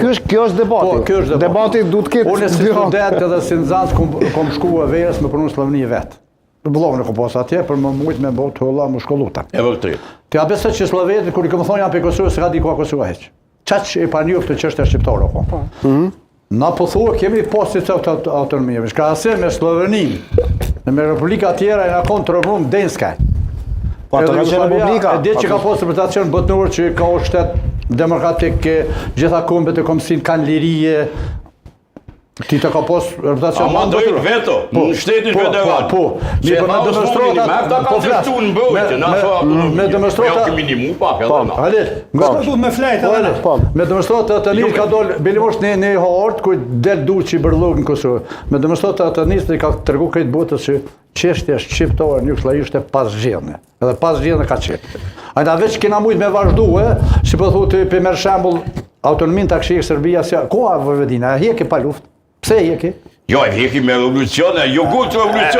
Kjo është debati. Po, kjo është Debati duhet të ketë. Unë si student edhe si nxënës kom shkuar verës me punu Sloveni vet. Vllovën e kom pas atje për më mujt me bot holla më shkolluta. E vërtet. Ti a besoj që Sloveni kur i kam thonë janë pe Kosovës s'ka di ku Kosova hiç. Çaq e pa njoftë çështja shqiptare po. Na po thua kemi posti të autonomie. Ka asaj me Sloveninë. Në republika tjera e na kontrollon Denska. Po ato ka qenë republika. E di që ka pasur reprezentacion botëror që ka u shtet demokratik, gjitha kombet e komsin kanë lirije. Ti të ka pas reprezentacion. Ama drejt veto, në shtetin federal. Po, që e tha Osmani, me ata ka testu në mbrojtje, na fa autonomi. Me demonstrata. Jo minimu pak edhe na. Halil, me flejtë edhe na. Me demonstrata të njës ka dollë, belimosh në hort, ku del du që i bërlog në Kosovë. Me demonstrata të njës ka tërgu këtë botës që çështja shqiptare në Jugosllavi ishte pas zgjedhjeve. Edhe pas zgjedhjeve ka qenë. Ajta veç kena mujt me vazhdue, si po thotë për merr shembull autonominë ta kishte Serbia si ku a Vojvodina, a hjeki pa luftë. Pse hjeki? Jo, e hjeki me revolucione, jogurt revolucione,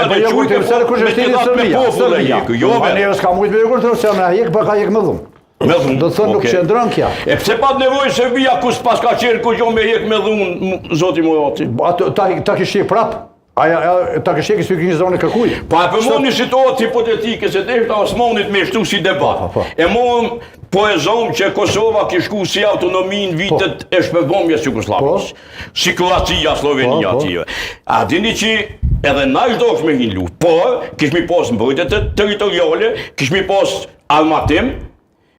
Serbia. Jo, ne s'ka mujt me jogurt revolucione, a hjek pa ka hjek me dhum. Do të thonë nuk qëndron kja. E pse pa nevojë Serbia kus pas ka qenë ku jo me hjek me dhum zoti Murati. Ta kishte prap. Ta kështë që kënë zonë e kërkuj. Pa e përmon një situatë hipotetike, se të ishte Osmanit me shtu si debat. E mon po e zonë që Kosova kishku si autonomi në vitet e shpërbomjes Jugosllavis. Si Kroacia, Slovenia atyre. A dini që edhe na ishdosh me hin luft, por kishmi pas mbrojtje territoriale, kishmi pas armatim,